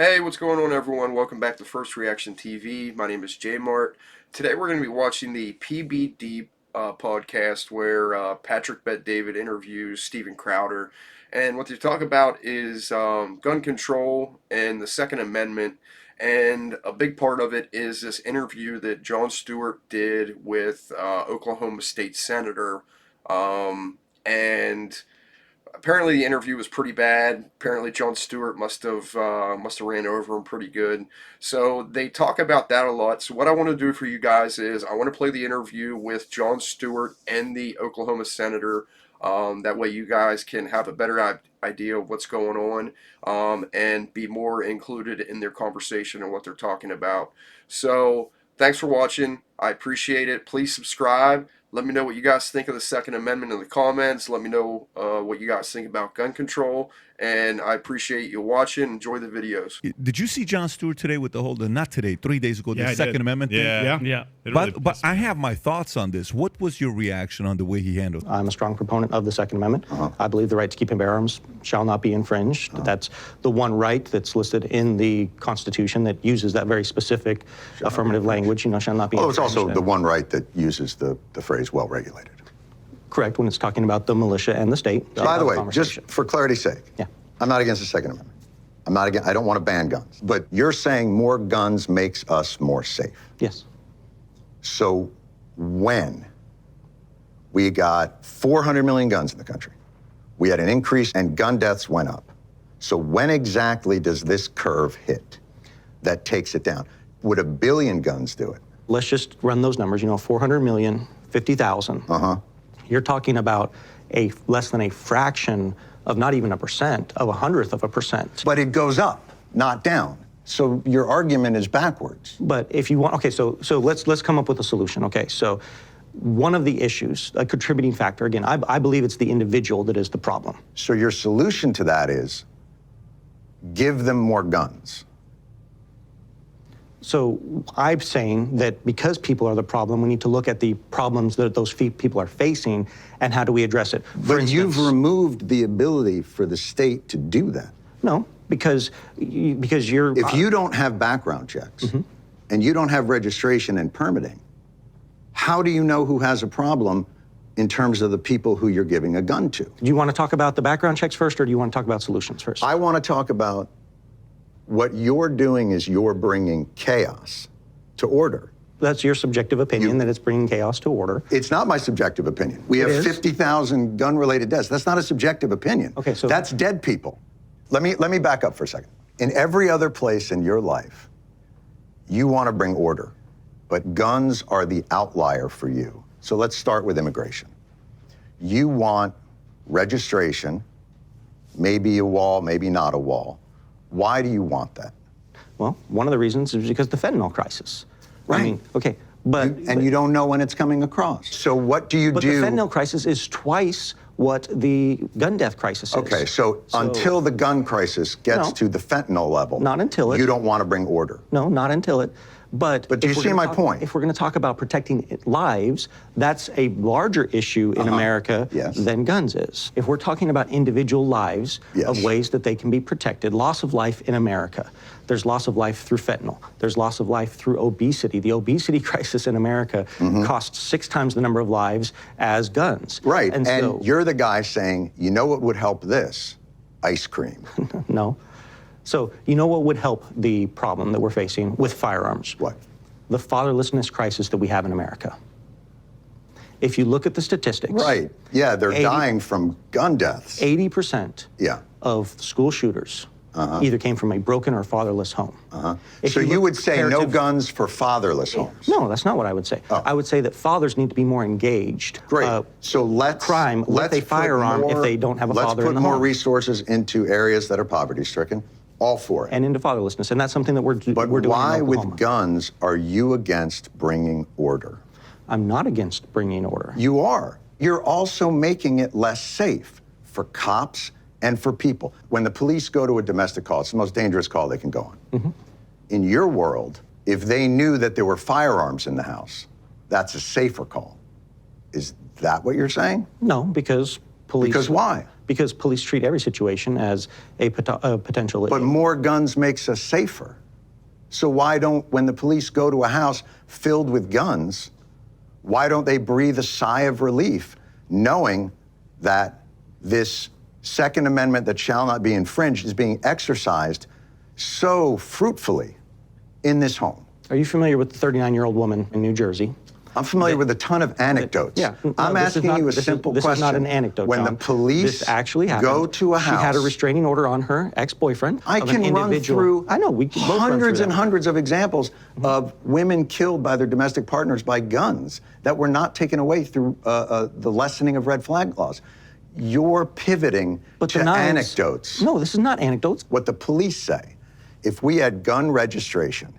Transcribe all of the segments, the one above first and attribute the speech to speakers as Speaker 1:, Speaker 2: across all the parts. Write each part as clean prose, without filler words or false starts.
Speaker 1: Hey, what's going on, everyone? Welcome back to First Reaction TV. My name is J Mart. Today we're going to be watching the PBD podcast where Patrick Bet-David interviews Steven Crowder. And what they talk about is gun control and the Second Amendment. And a big part of it is this interview that Jon Stewarts did with Oklahoma State Senator. And apparently the interview was pretty bad. Apparently Jon Stewarts must have ran over him pretty good. So they talk about that a lot. So what I want to do for you guys is I want to play the interview with Jon Stewarts and the Oklahoma senator. That way you guys can have a better idea of what's going on and be more included in their conversation and what they're talking about. So thanks for watching. I appreciate it. Please subscribe. Let me know what you guys think of the Second Amendment in the comments. Let me know what you guys think about gun control. And I appreciate you watching. Enjoy the videos.
Speaker 2: Did you see Jon Stewarts today with the whole, not today, 3 days ago, the
Speaker 3: I
Speaker 2: Second
Speaker 3: did.
Speaker 2: Amendment thing?
Speaker 3: Yeah.
Speaker 2: But I have my thoughts on this. What was your reaction on the way he handled it?
Speaker 4: I'm a strong proponent of the Second Amendment. I believe the right to keep and bear arms shall not be infringed. That's the one right that's listed in the Constitution that uses that very specific affirmative language, shall not be infringed.
Speaker 5: Well, it's also the one right that uses the phrase well-regulated.
Speaker 4: Correct, when it's talking about the militia and the state.
Speaker 5: By the way, just for clarity's sake,
Speaker 4: yeah.
Speaker 5: I'm not against the Second Amendment. I don't want to ban guns. But you're saying more guns makes us more safe.
Speaker 4: Yes.
Speaker 5: So when we got 400 million guns in the country, we had an increase and gun deaths went up. So when exactly does this curve hit that takes it down? Would 1 billion guns do it?
Speaker 4: Let's just run those numbers, 400 million, 50,000. You're talking about less than a fraction of not even 1%, of 100th of a percent.
Speaker 5: But it goes up, not down. So your argument is backwards.
Speaker 4: But if you want, okay, so let's come up with a solution. Okay, so one of the issues, a contributing factor, again, I believe it's the individual that is the problem.
Speaker 5: So your solution to that is give them more guns.
Speaker 4: So I'm saying that because people are the problem, we need to look at the problems that those people are facing and how do we address it.
Speaker 5: But you've removed the ability for the state to do that.
Speaker 4: No, because you're...
Speaker 5: If you don't have background checks and you don't have registration and permitting, how do you know who has a problem in terms of the people who you're giving a gun to?
Speaker 4: Do you want to talk about the background checks first, or do you want to talk about solutions first?
Speaker 5: I want to talk about what you're doing is you're bringing chaos to order.
Speaker 4: That's your subjective opinion, that it's bringing chaos to order.
Speaker 5: It's not my subjective opinion. We have 50,000 gun-related deaths. That's not a subjective opinion.
Speaker 4: Okay, so
Speaker 5: that's dead people. Let me back up for a second. In every other place in your life, you want to bring order, but guns are the outlier for you. So let's start with immigration. You want registration, maybe a wall, maybe not a wall. Why do you want that?
Speaker 4: Well, one of the reasons is because of the fentanyl crisis.
Speaker 5: Right.
Speaker 4: I mean, okay, but...
Speaker 5: you don't know when it's coming across. So what do you do?
Speaker 4: But the fentanyl crisis is twice what the gun death crisis is.
Speaker 5: Okay, so until the gun crisis gets to the fentanyl level...
Speaker 4: Not until it...
Speaker 5: You don't want to bring order.
Speaker 4: No, not until it... But
Speaker 5: do you see my point?
Speaker 4: If we're going to talk about protecting lives, that's a larger issue in America than guns is. If we're talking about individual lives of ways that they can be protected, loss of life in America, there's loss of life through fentanyl. There's loss of life through obesity. The obesity crisis in America costs 6 times the number of lives as guns.
Speaker 5: Right, and so, you're the guy saying, you know what would help this? Ice cream.
Speaker 4: No. So, you know what would help the problem that we're facing with firearms?
Speaker 5: What?
Speaker 4: The fatherlessness crisis that we have in America. If you look at the statistics... Right.
Speaker 5: Yeah, they're dying from gun deaths.
Speaker 4: 80% of school shooters either came from a broken or fatherless home.
Speaker 5: So you would say no guns for fatherless homes?
Speaker 4: No, that's not what I would say. I would say that fathers need to be more engaged.
Speaker 5: Great. So let's
Speaker 4: with a firearm if they don't have a father in the home.
Speaker 5: Let's put more resources into areas that are poverty-stricken. All for it.
Speaker 4: And into fatherlessness, and that's something that we're doing in Oklahoma.
Speaker 5: But why with guns are you against bringing order?
Speaker 4: I'm not against bringing order.
Speaker 5: You are. You're also making it less safe for cops and for people. When the police go to a domestic call, it's the most dangerous call they can go on. In your world, if they knew that there were firearms in the house, that's a safer call. Is that what you're saying?
Speaker 4: No, because police...
Speaker 5: Because why?
Speaker 4: because police treat every situation as a potential.
Speaker 5: But more guns makes us safer. So why don't, when the police go to a house filled with guns, why don't they breathe a sigh of relief knowing that this Second Amendment that shall not be infringed is being exercised so fruitfully in this home?
Speaker 4: Are you familiar with the 39-year-old woman in New Jersey?
Speaker 5: I'm familiar with a ton of anecdotes.
Speaker 4: Yeah, no,
Speaker 5: I'm asking you a simple question.
Speaker 4: This is not an anecdote,
Speaker 5: When
Speaker 4: John.
Speaker 5: the police
Speaker 4: this actually happened.
Speaker 5: go to a house,
Speaker 4: she had a restraining order on her ex-boyfriend.
Speaker 5: I can run through
Speaker 4: I know, we can both run
Speaker 5: hundreds
Speaker 4: through
Speaker 5: and
Speaker 4: that.
Speaker 5: hundreds of examples of women killed by their domestic partners by guns that were not taken away through the lessening of red flag laws. You're pivoting to anecdotes.
Speaker 4: No, this is not anecdotes.
Speaker 5: What the police say, if we had gun registration,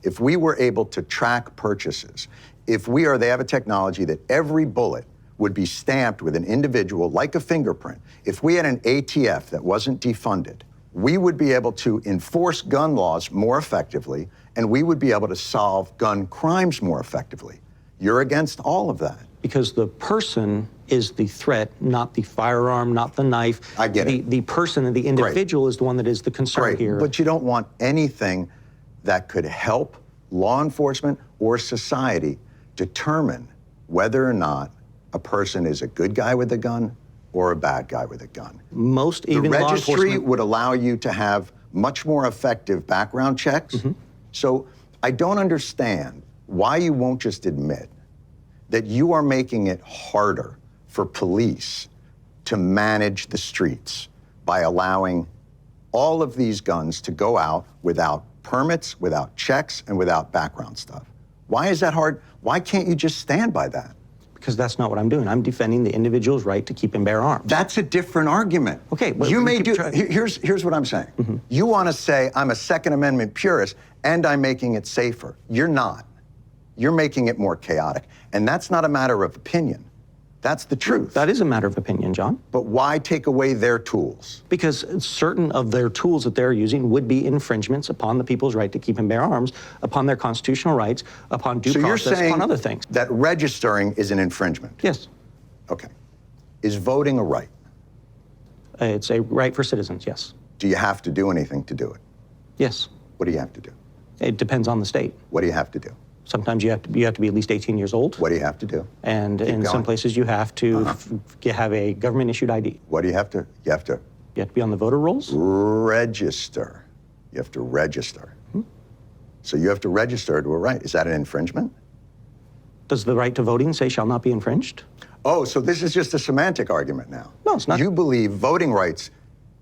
Speaker 5: if we were able to track purchases, they have a technology that every bullet would be stamped with an individual like a fingerprint. If we had an ATF that wasn't defunded, we would be able to enforce gun laws more effectively, and we would be able to solve gun crimes more effectively. You're against all of that.
Speaker 4: Because the person is the threat, not the firearm, not the knife.
Speaker 5: I get it.
Speaker 4: The person and the individual is the one that is the concern here.
Speaker 5: But you don't want anything that could help law enforcement or society determine whether or not a person is a good guy with a gun or a bad guy with a gun.
Speaker 4: Even
Speaker 5: the
Speaker 4: law
Speaker 5: registry
Speaker 4: enforcement
Speaker 5: would allow you to have much more effective background checks. So I don't understand why you won't just admit that you are making it harder for police to manage the streets by allowing all of these guns to go out without permits, without checks, and without background stuff. Why is that hard? Why can't you just stand by that?
Speaker 4: Because that's not what I'm doing. I'm defending the individual's right to keep and bear arms.
Speaker 5: That's a different argument.
Speaker 4: Okay, but
Speaker 5: you
Speaker 4: we
Speaker 5: may
Speaker 4: keep
Speaker 5: do.
Speaker 4: trying-
Speaker 5: Here's what I'm saying. You want to say I'm a Second Amendment purist and I'm making it safer. You're not. You're making it more chaotic, and that's not a matter of opinion. That's the truth.
Speaker 4: That is a matter of opinion, John.
Speaker 5: But why take away their tools?
Speaker 4: Because certain of their tools that they're using would be infringements upon the people's right to keep and bear arms, upon their constitutional rights, upon due
Speaker 5: So you're
Speaker 4: process,
Speaker 5: saying
Speaker 4: upon other things.
Speaker 5: that registering is an infringement?
Speaker 4: Yes.
Speaker 5: Okay. Is voting a right?
Speaker 4: It's a right for citizens, yes.
Speaker 5: Do you have to do anything to do it?
Speaker 4: Yes.
Speaker 5: What do you have to do?
Speaker 4: It depends on the state.
Speaker 5: What do you have to do?
Speaker 4: Sometimes you have to be at least 18 years old.
Speaker 5: What do you have to do?
Speaker 4: And
Speaker 5: Keep
Speaker 4: in some
Speaker 5: going.
Speaker 4: places you have to have a government-issued ID.
Speaker 5: What do you have to? You have to
Speaker 4: You have to be on the voter rolls.
Speaker 5: register. You have to register. So you have to register to a right. Is that an infringement?
Speaker 4: Does the right to voting say shall not be infringed?
Speaker 5: Oh, so this is just a semantic argument now.
Speaker 4: No, it's not.
Speaker 5: You believe voting rights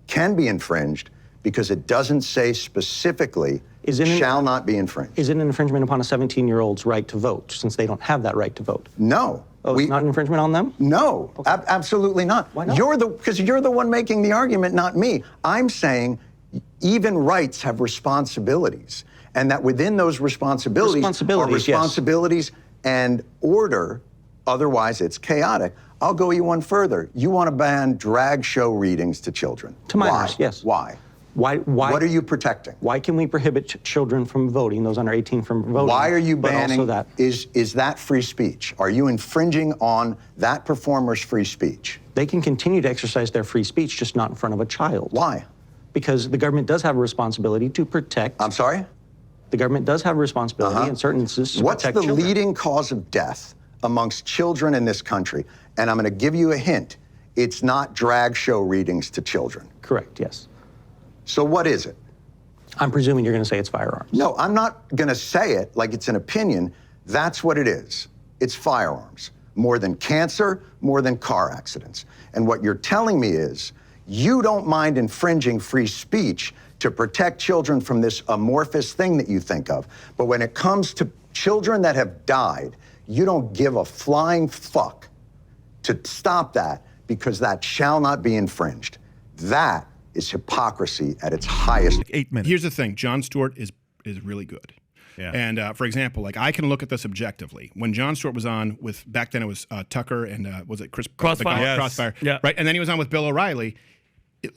Speaker 5: can be infringed because it doesn't say specifically shall not be infringed.
Speaker 4: Is it an infringement upon a 17-year-old's right to vote, since they don't have that right to vote?
Speaker 5: No.
Speaker 4: Oh, it's not an infringement on them?
Speaker 5: No, absolutely not.
Speaker 4: Why not?
Speaker 5: Because you're the one making the argument, not me. I'm saying even rights have responsibilities, and that within those responsibilities are responsibilities and order. Otherwise, it's chaotic. I'll go you one further. You want to ban drag show readings to children.
Speaker 4: To minors, yes.
Speaker 5: Why?
Speaker 4: Why?
Speaker 5: What are you protecting?
Speaker 4: Why can we prohibit children from voting, those under 18 from voting?
Speaker 5: Why are you
Speaker 4: but
Speaker 5: banning?
Speaker 4: Also that
Speaker 5: Is that free speech? Are you infringing on that performer's free speech?
Speaker 4: they can continue to exercise their free speech, just not in front of a child.
Speaker 5: Why?
Speaker 4: Because the government does have a responsibility to protect.
Speaker 5: I'm sorry?
Speaker 4: The government does have a responsibility in certain instances to
Speaker 5: What's
Speaker 4: protect
Speaker 5: the
Speaker 4: children.
Speaker 5: leading cause of death amongst children in this country? And I'm going to give you a hint. It's not drag show readings to children.
Speaker 4: Correct, yes.
Speaker 5: So what is it?
Speaker 4: I'm presuming you're going to say it's firearms.
Speaker 5: No, I'm not going to say it like it's an opinion. That's what it is. It's firearms. More than cancer, more than car accidents. And what you're telling me is you don't mind infringing free speech to protect children from this amorphous thing that you think of. But when it comes to children that have died, you don't give a flying fuck to stop that because that shall not be infringed. That is hypocrisy at its highest.
Speaker 2: 8 minutes.
Speaker 3: Here's the thing. Jon Stewart is really good.
Speaker 2: Yeah.
Speaker 3: And for example, like I can look at this objectively. When Jon Stewart was on with, back then it was Tucker and was it Chris?
Speaker 6: Crossfire.
Speaker 3: Yes.
Speaker 6: Yes.
Speaker 3: Crossfire.
Speaker 6: Yeah.
Speaker 3: Right. And then he was on with Bill O'Reilly.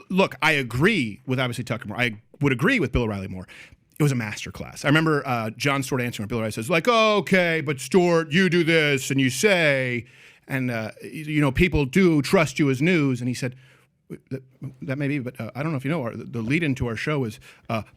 Speaker 3: Look, I agree with obviously Tucker more. I would agree with Bill O'Reilly more. It was a masterclass. I remember Jon Stewart answering. Bill O'Reilly says, like, oh, okay, but Stewart, you do this and you say, and you know, people do trust you as news. And he said, that may be, but I don't know if you know, the lead into our show is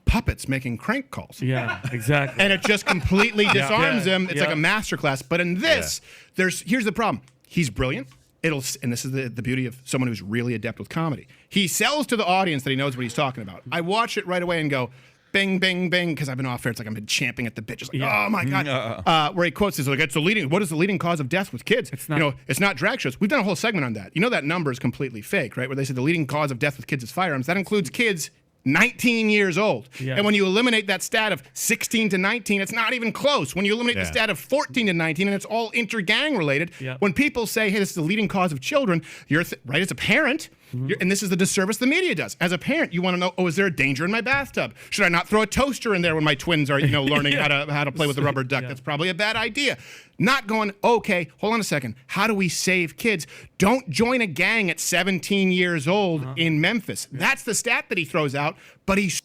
Speaker 3: puppets making crank calls.
Speaker 6: Yeah, exactly.
Speaker 3: And it just completely disarms him. It's like a masterclass. But in this, here's the problem. He's brilliant. And this is the beauty of someone who's really adept with comedy. He sells to the audience that he knows what he's talking about. I watch it right away and go, bing, bing, bing, because I've been off air. It's like I've been champing at the bit, just like, oh my God. Where he quotes this, like, what is the leading cause of death with kids? It's not, it's not drag shows. We've done a whole segment on that. You know that number is completely fake, right? Where they said the leading cause of death with kids is firearms. That includes kids 19 years old. Yeah. And when you eliminate that stat of 16 to 19, it's not even close. When you eliminate the stat of 14 to 19, and it's all inter-gang related, when people say, hey, this is the leading cause of children, you're right, as a parent, and this is the disservice the media does. As a parent, you want to know, is there a danger in my bathtub? Should I not throw a toaster in there when my twins are, learning how to play with the rubber duck? That's probably a bad idea. Not going, okay, hold on a second. How do we save kids? Don't join a gang at 17 years old in Memphis. That's the stat that he throws out, but he's...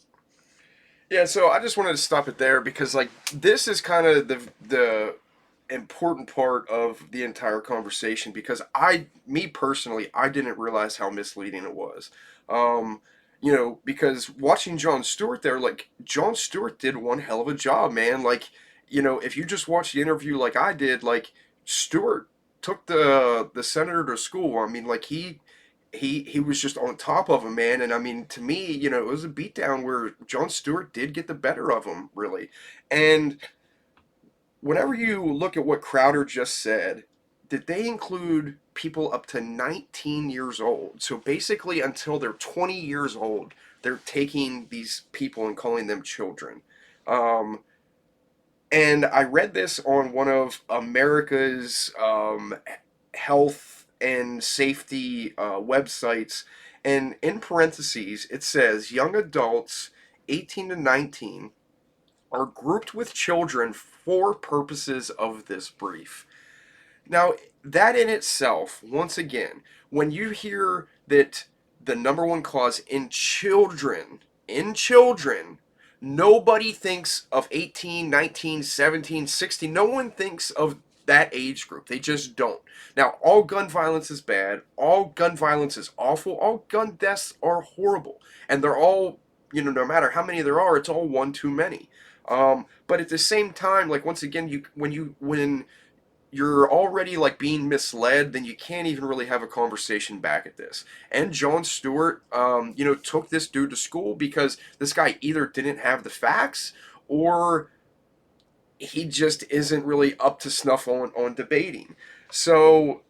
Speaker 1: Yeah, so I just wanted to stop it there because, like, this is kind of the important part of the entire conversation because me personally, I didn't realize how misleading it was. Because watching Jon Stewart there, like, Jon Stewart did one hell of a job, man. Like, if you just watch the interview like I did, like, Stewart took the senator to school. I mean, like, he was just on top of him, man. And I mean, to me, it was a beatdown where Jon Stewart did get the better of him, really. And whenever you look at what Crowder just said, did they include people up to 19 years old? So basically, until they're 20 years old, they're taking these people and calling them children. And I read this on one of America's health and safety websites, and in parentheses, it says young adults 18 to 19 are grouped with children for purposes of this brief. Now, that in itself, once again, when you hear that the number one cause in children, nobody thinks of 18, 19, 17, 16. No one thinks of that age group. They just don't. Now, all gun violence is bad. All gun violence is awful. All gun deaths are horrible. And they're all, no matter how many there are, it's all one too many. But at the same time, like, once again, when you're already, like, being misled, then you can't even really have a conversation back at this. And Jon Stewart, took this dude to school because this guy either didn't have the facts or he just isn't really up to snuff on debating. So,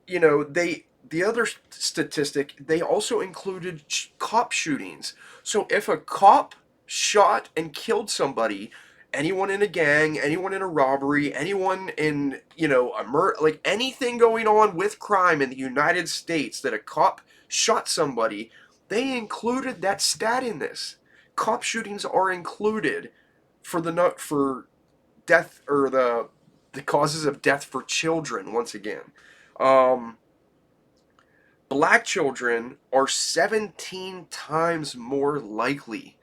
Speaker 1: the other statistic, they also included cop shootings. So if a cop shot and killed somebody, anyone in a gang, anyone in a robbery, anyone in, a murder, like anything going on with crime in the United States that a cop shot somebody, they included that stat in this. Cop shootings are included for death, or the causes of death for children, once again. Black children are 17 times more likely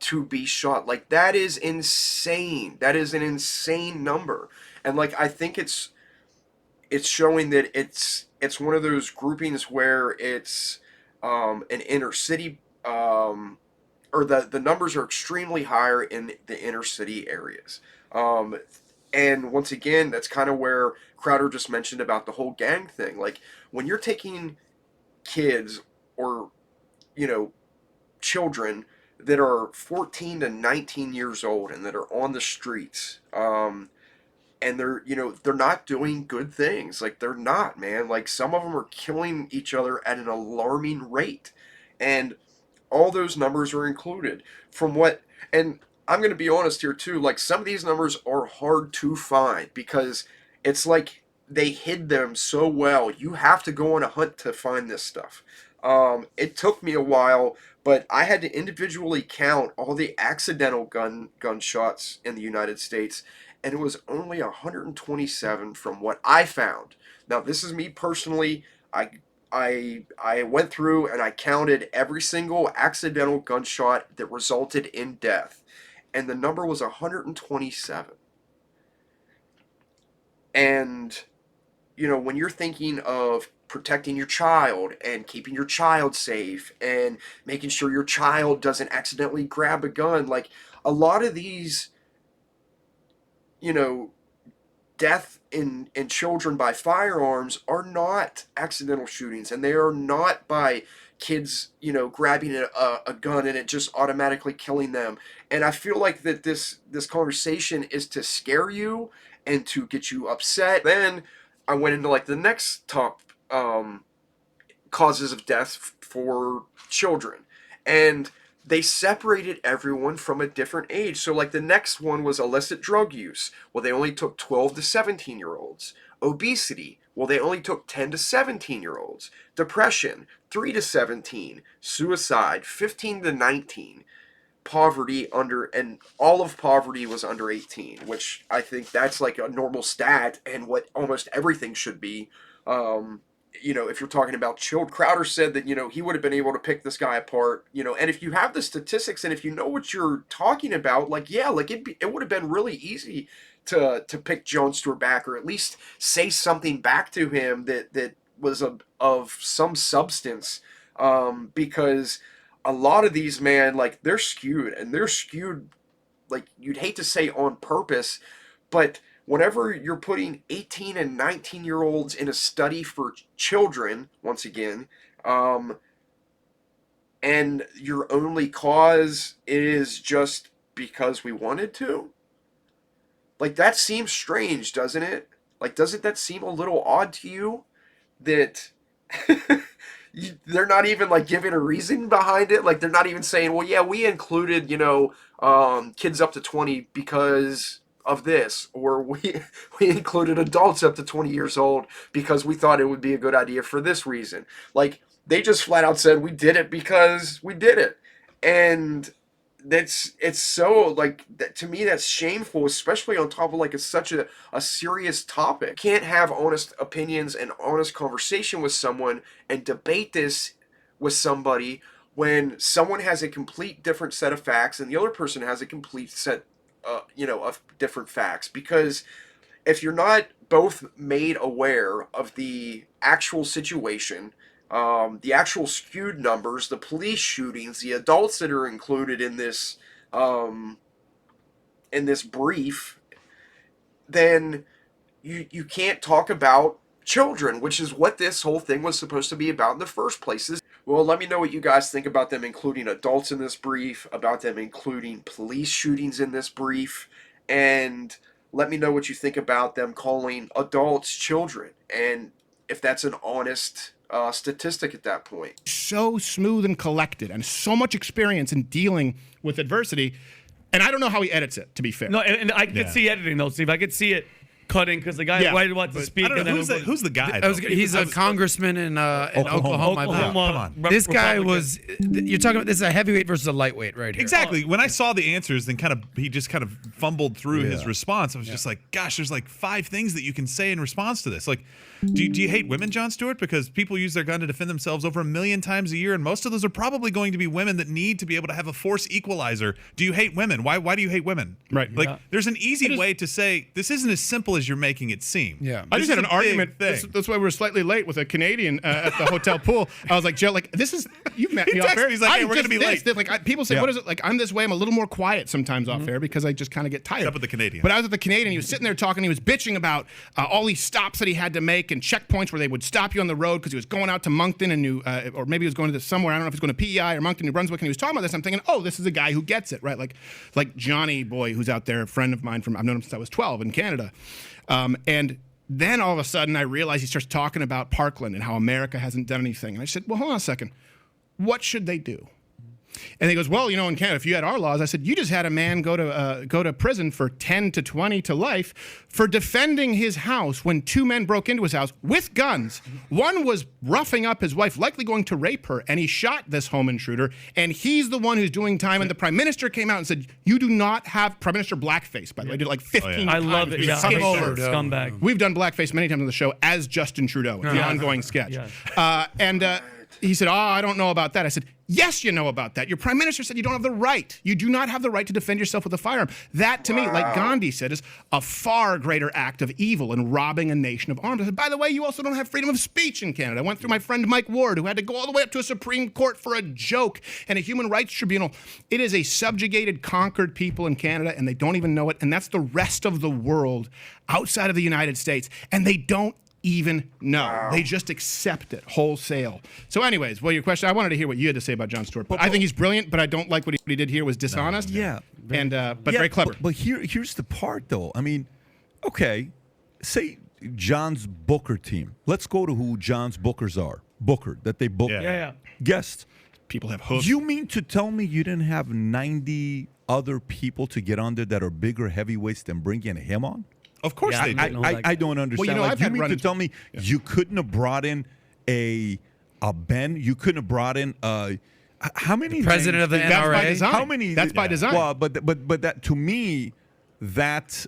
Speaker 1: to be shot. Like, that is insane. That is an insane number. And, like, I think it's showing that it's one of those groupings where it's an inner city, or the numbers are extremely higher in the inner city areas. And once again, that's kind of where Crowder just mentioned about the whole gang thing. Like, when you're taking kids or, children that are 14 to 19 years old and that are on the streets, and they're not doing good things. Like, they're not, man. Like, some of them are killing each other at an alarming rate. And all those numbers are included. And I'm going to be honest here too, like, some of these numbers are hard to find because it's like they hid them so well. You have to go on a hunt to find this stuff. It took me a while, but I had to individually count all the accidental gunshots in the United States, and it was only 127 from what I found. Now, this is me personally. I went through and I counted every single accidental gunshot that resulted in death, and the number was 127. And, when you're thinking of protecting your child and keeping your child safe and making sure your child doesn't accidentally grab a gun, like a lot of these, death in children by firearms are not accidental shootings, and they are not by kids, grabbing a gun and it just automatically killing them. And I feel like that this conversation is to scare you and to get you upset. Then I went into like the next top causes of death for children, and they separated everyone from a different age. So like the next one was illicit drug use. Well, they only took 12 to 17 year olds. Obesity. Well, they only took 10 to 17 year olds. Depression, 3 to 17. Suicide, 15 to 19. Poverty and all of poverty was under 18, which I think that's like a normal stat and what almost everything should be. If you're talking about children, Crowder said that, he would have been able to pick this guy apart, and if you have the statistics and if you know what you're talking about, like, yeah, like it would have been really easy to pick Jon Stewart back, or at least say something back to him that was of some substance, because a lot of these, man, like they're skewed, like you'd hate to say on purpose, but whenever you're putting 18 and 19-year-olds in a study for children, once again, and your only cause is just because we wanted to, like that seems strange, doesn't it? Like, doesn't that seem a little odd to you that they're not even like giving a reason behind it? Like, they're not even saying, well, yeah, we included, kids up to 20 because of this, or we included adults up to 20 years old because we thought it would be a good idea for this reason. Like, they just flat out said we did it because we did it. And it's so, like, to me that's shameful, especially on top of like such a serious topic. You can't have honest opinions and honest conversation with someone and debate this with somebody when someone has a complete different set of facts and the other person has a complete set of different facts. Because if you're not both made aware of the actual situation, the actual skewed numbers, the police shootings, the adults that are included in this brief, then you can't talk about children, which is what this whole thing was supposed to be about in the first place. Well, let me know what you guys think about them including adults in this brief, about them including police shootings in this brief, and let me know what you think about them calling adults children, and if that's an honest statistic at that point.
Speaker 3: So smooth and collected, and so much experience in dealing with adversity, and I don't know how he edits it, to be fair.
Speaker 6: No, and I could see editing though, Steve. I could see it cutting because the guy wants to speak.
Speaker 2: I don't know, who's the guy?
Speaker 7: He's a congressman in Oklahoma.
Speaker 2: Come on.
Speaker 7: This guy was. You're talking about this is a heavyweight versus a lightweight, right here.
Speaker 2: Exactly. When I saw the answers, then he just kind of fumbled through his response. I was just like, gosh, there's like 5 things that you can say in response to this. Like, do you hate women, Jon Stewart? Because people use their gun to defend themselves over 1 million times a year, and most of those are probably going to be women that need to be able to have a force equalizer. Do you hate women? Why do you hate women?
Speaker 3: Right.
Speaker 2: Like, there's an easy way to say this isn't as simple as you're making it seem.
Speaker 7: Yeah.
Speaker 3: I just had an argument. That's why we were slightly late with a Canadian at the hotel pool. I was like, Joe, like, this is, you've met me off air.
Speaker 2: He's like, hey, we're going to be late.
Speaker 3: Like, people say, what is it? Like, I'm this way. I'm a little more quiet sometimes off air because I just kind of get tired.
Speaker 2: Up with the Canadian.
Speaker 3: But I was at the Canadian. He was sitting there talking. He was bitching about all these stops that he had to make and checkpoints where they would stop you on the road because he was going out to Moncton and or maybe he was going to somewhere. I don't know if he was going to PEI or Moncton, New Brunswick. And he was talking about this. I'm thinking, oh, this is a guy who gets it, right? Like Johnny Boy, who's out there, a friend of mine I've known him since I was 12 in Canada. And then all of a sudden I realized he starts talking about Parkland and how America hasn't done anything. And I said, well, hold on a second. What should they do? And he goes, well, in Canada, if you had our laws, I said, you just had a man go to prison for 10 to 20 to life for defending his house when 2 men broke into his house with guns. One was roughing up his wife, likely going to rape her, and he shot this home intruder, and he's the one who's doing time. And the Prime Minister came out and said, you do not have, Prime Minister blackface, by the way, did it like 15 times.
Speaker 6: I love it.
Speaker 3: He
Speaker 6: Yeah,
Speaker 3: came over.
Speaker 6: Scumbag.
Speaker 3: We've done blackface many times on the show as Justin Trudeau, the ongoing sketch.
Speaker 6: Yeah.
Speaker 3: he said, I don't know about that. I said, yes, you know about that. Your prime minister said you don't have the right. You do not have the right to defend yourself with a firearm. That, to me, like Gandhi said, is a far greater act of evil in robbing a nation of arms. I said, by the way, you also don't have freedom of speech in Canada. I went through my friend Mike Ward, who had to go all the way up to a Supreme Court for a joke and a human rights tribunal. It is a subjugated, conquered people in Canada, and they don't even know it. And that's the rest of the world outside of the United States. And they don't even know. They just accept it wholesale. So anyways, well, your question, I wanted to hear what you had to say about Jon Stewart. But I think he's brilliant, but I don't like what he did here was dishonest.
Speaker 8: Yeah.
Speaker 3: But very clever.
Speaker 8: But here's the part, though. I mean, okay, say John's Booker team. Let's go to who John's Bookers are. Booker, that they book.
Speaker 6: Yeah.
Speaker 8: Guests.
Speaker 3: People have hooves.
Speaker 8: You mean to tell me you didn't have 90 other people to get on there that are bigger heavyweights than bringing him on?
Speaker 2: Of course they do.
Speaker 8: I don't understand.
Speaker 3: Well,
Speaker 8: you mean to tell me you couldn't have brought in a Ben? You couldn't have brought in how many?
Speaker 7: The president of the NRA?
Speaker 3: That's by design.
Speaker 8: How many?
Speaker 3: That's by design.
Speaker 8: Well, but that to me, that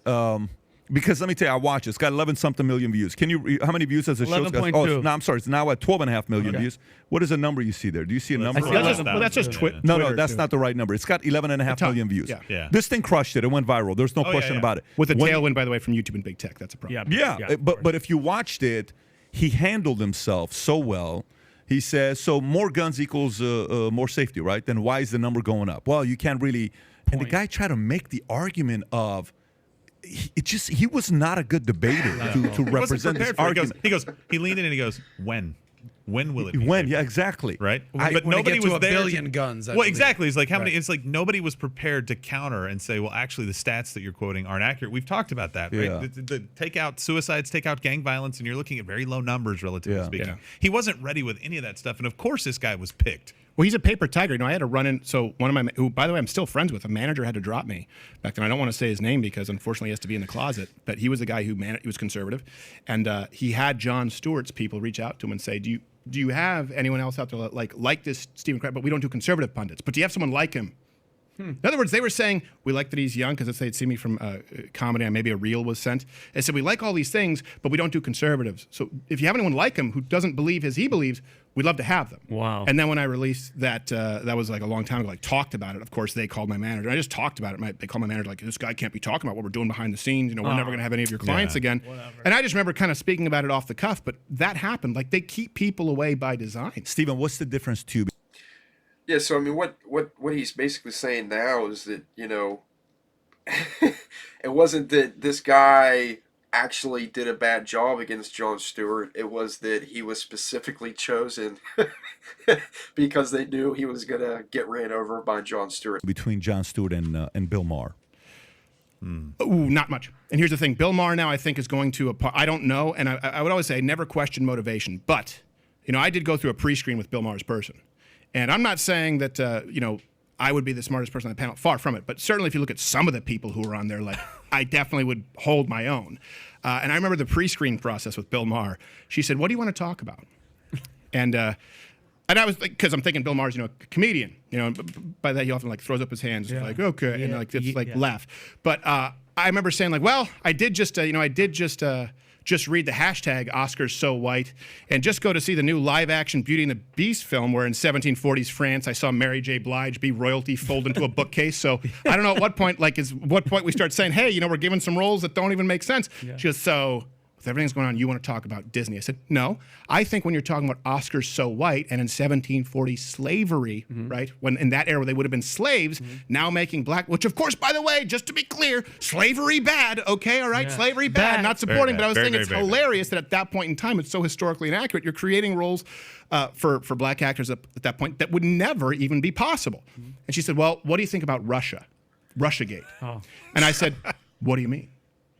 Speaker 8: because let me tell you, I watched it. It's got 11-something million views. Can you? How many views has the show?
Speaker 6: 11.2.
Speaker 8: Oh, no, I'm sorry. It's now at 12.5 million views. What is the number you see there? Do you see a number?
Speaker 3: That's just Twitter.
Speaker 8: No, that's not the right number. It's got 11.5 million views.
Speaker 3: Yeah.
Speaker 8: This thing crushed it. It went viral. There's no question about it.
Speaker 3: With a tailwind, by the way, from YouTube and big tech. That's a problem.
Speaker 8: Yeah, but if you watched it, he handled himself so well. He says, so more guns equals more safety, right? Then why is the number going up? Well, you can't really. And the guy tried to make the argument of, he was not a good debater to represent this argument.
Speaker 2: He leaned in and he goes, when? When will it be?
Speaker 8: When? Yeah, exactly.
Speaker 2: Right?
Speaker 7: But nobody was there. 1 billion guns.
Speaker 2: Well, exactly. It's like how many? It's like nobody was prepared to counter and say, well, actually, the stats that you're quoting aren't accurate. We've talked about that, right?
Speaker 8: Yeah.
Speaker 2: The take out suicides, take out gang violence, and you're looking at very low numbers, relatively speaking.
Speaker 3: Yeah.
Speaker 2: He wasn't ready with any of that stuff, and of course, this guy was picked.
Speaker 3: Well, he's a paper tiger. You know, I had to run in. So one of my, who, by the way, I'm still friends with, a manager had to drop me back then. I don't want to say his name because unfortunately he has to be in the closet. But he was a guy who he was conservative, and he had Jon Stewart's people reach out to him and say, do you have anyone else out there like this Stephen Crab? But we don't do conservative pundits. But do you have someone like him? In other words, they were saying, we like that he's young, because they'd see me from comedy and maybe a reel was sent. They said, we like all these things, but we don't do conservatives. So if you have anyone like him who doesn't believe as he believes, we'd love to have them.
Speaker 6: Wow.
Speaker 3: And then when I released that, that was like a long time ago, like talked about it. Of course, they called my manager. I just talked about it. They called my manager like, this guy can't be talking about what we're doing behind the scenes. You know, we're never going to have any of your clients again. Whatever. And I just remember kind of speaking about it off the cuff, but that happened. Like, they keep people away by design.
Speaker 8: Stephen, what's the difference to you?
Speaker 1: Yeah, so I mean, what he's basically saying now is that, you know, it wasn't that this guy actually did a bad job against Jon Stewart. It was that he was specifically chosen because they knew he was gonna get ran over by Jon Stewart.
Speaker 8: Between Jon Stewart and Bill Maher.
Speaker 3: Ooh, not much. And here's the thing: Bill Maher now, I think, is going to I don't know, and I would always say I never question motivation, but you know, I did go through a pre-screen with Bill Maher's person. And I'm not saying that, you know, I would be the smartest person on the panel. Far from it. But certainly if you look at some of the people who were on there, like, I definitely would hold my own. And I remember the pre-screen process with Bill Maher. She said, what do you want to talk about? And I was like, because I'm thinking Bill Maher's, you know, a comedian. You know, and by that he often, like, throws up his hands. Like, okay. And, like, it's like, laugh. But I remember saying, like, well, I did just read the hashtag Oscars So White and just go to see the new live-action Beauty and the Beast film where in 1740s France I saw Mary J. Blige be royalty fold into a bookcase. So I don't know at what point, we start saying, hey, you know, we're giving some roles that don't even make sense. Yeah. She goes, so with everything's going on, you want to talk about Disney? I said, no. I think when you're talking about Oscars So White and in 1740 slavery, right, when in that era they would have been slaves, now making black, which of course, by the way, just to be clear, slavery bad, okay, all right, slavery bad, not supporting, but I was saying it's hilarious that at that point in time, it's so historically inaccurate. You're creating roles for black actors at that point that would never even be possible. And she said, well, what do you think about Russia? Russiagate. Oh. And I said, what do you mean?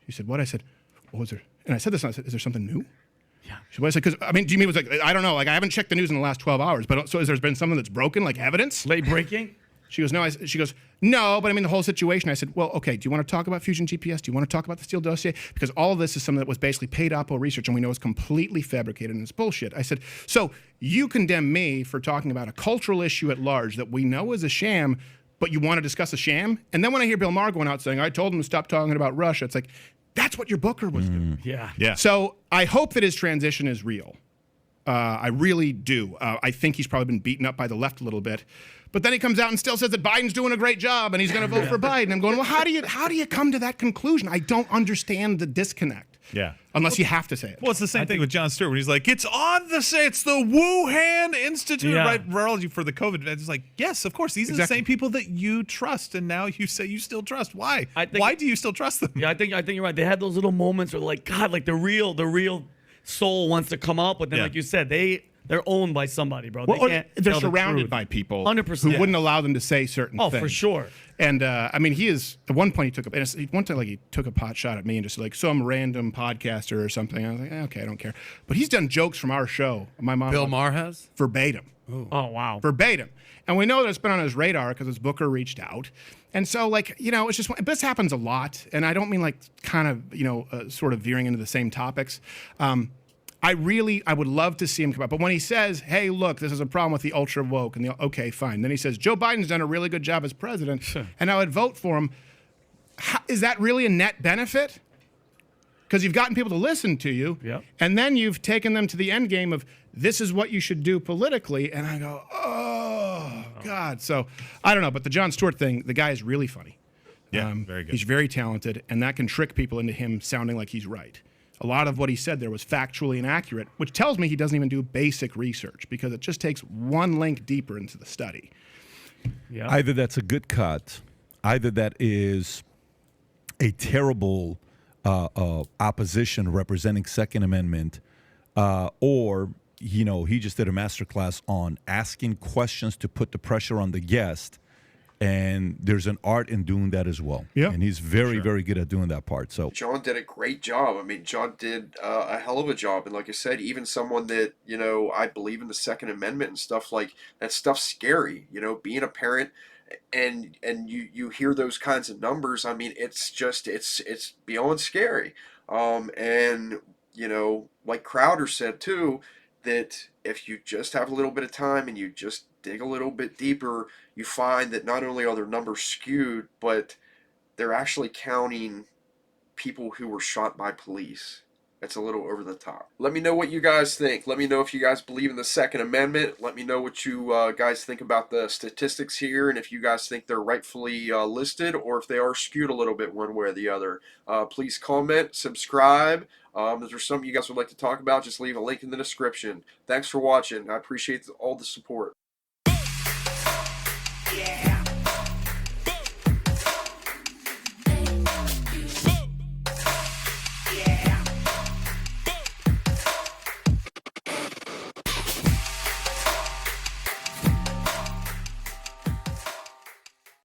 Speaker 3: She said, what? I said, what was there? And I said this, and I said, is there something new? Yeah. She was like, because, I mean, do you mean it was like, I don't know, like I haven't checked the news in the last 12 hours, but so has there been something that's broken, like evidence?
Speaker 6: Late breaking?
Speaker 3: She goes, no. She goes, no, but I mean the whole situation. I said, well, okay, do you want to talk about Fusion GPS? Do you want to talk about the Steele dossier? Because all of this is something that was basically paid oppo research, and we know it's completely fabricated and it's bullshit. I said, so you condemn me for talking about a cultural issue at large that we know is a sham, but you want to discuss a sham? And then when I hear Bill Maher going out saying, I told him to stop talking about Russia, it's like, that's what your booker was doing.
Speaker 6: Yeah.
Speaker 3: So I hope that his transition is real. I really do. I think he's probably been beaten up by the left a little bit. But then he comes out and still says that Biden's doing a great job and he's going to vote for Biden. I'm going, well, how do you come to that conclusion? I don't understand the disconnect.
Speaker 2: Yeah.
Speaker 3: Unless you have to say it.
Speaker 2: Well, it's the same thing with Jon Stewart when he's like, it's the Wuhan Institute, right? Virology for the COVID. It's like, yes, of course. These are the same people that you trust, and now you say you still trust. Why? Why do you still trust them?
Speaker 6: Yeah, I think you're right. They had those little moments where, like, God, like the real soul wants to come up, but then, like you said, they're owned by somebody, bro.
Speaker 3: They're surrounded by people
Speaker 6: 100%.
Speaker 3: who wouldn't allow them to say certain things.
Speaker 6: Oh, for sure.
Speaker 3: And I mean, he is. At one point, he took a pot shot at me and just like some random podcaster or something. I was like, okay, I don't care. But he's done jokes from our show. My mom,
Speaker 7: Bill Maher has
Speaker 3: verbatim.
Speaker 6: Oh wow,
Speaker 3: verbatim. And we know that it's been on his radar because his booker reached out. And so, like, it's just this happens a lot. And I don't mean like kind of sort of veering into the same topics. I would love to see him come up. But when he says, hey, look, this is a problem with the ultra woke, and okay, fine. Then he says, Joe Biden's done a really good job as president, and I would vote for him. Is that really a net benefit? Because you've gotten people to listen to you, and then you've taken them to the end game of this is what you should do politically. And I go, oh, God. So I don't know. But the Jon Stewart thing, the guy is really funny.
Speaker 2: Yeah, very good.
Speaker 3: He's very talented, and that can trick people into him sounding like he's right. A lot of what he said there was factually inaccurate, which tells me he doesn't even do basic research because it just takes one link deeper into the study.
Speaker 8: Yeah. Either that's a good cut, either that is a terrible opposition representing Second Amendment, or he just did a masterclass on asking questions to put the pressure on the guest. And there's an art in doing that as well. Yeah. And he's very, very good at doing that part. So
Speaker 1: Jon did a great job. I mean, Jon did a hell of a job. And like I said, even someone that, I believe in the Second Amendment and stuff, like that stuff's scary, being a parent and you hear those kinds of numbers. I mean, it's beyond scary. And, like Crowder said too, that if you just have a little bit of time and you just dig a little bit deeper, you find that not only are their numbers skewed, but they're actually counting people who were shot by police. That's a little over the top. Let me know what you guys think. Let me know if you guys believe in the Second Amendment. Let me know what you guys think about the statistics here, and if you guys think they're rightfully listed, or if they are skewed a little bit one way or the other. Please comment, subscribe. If there's something you guys would like to talk about, just leave a link in the description. Thanks for watching. I appreciate all the support.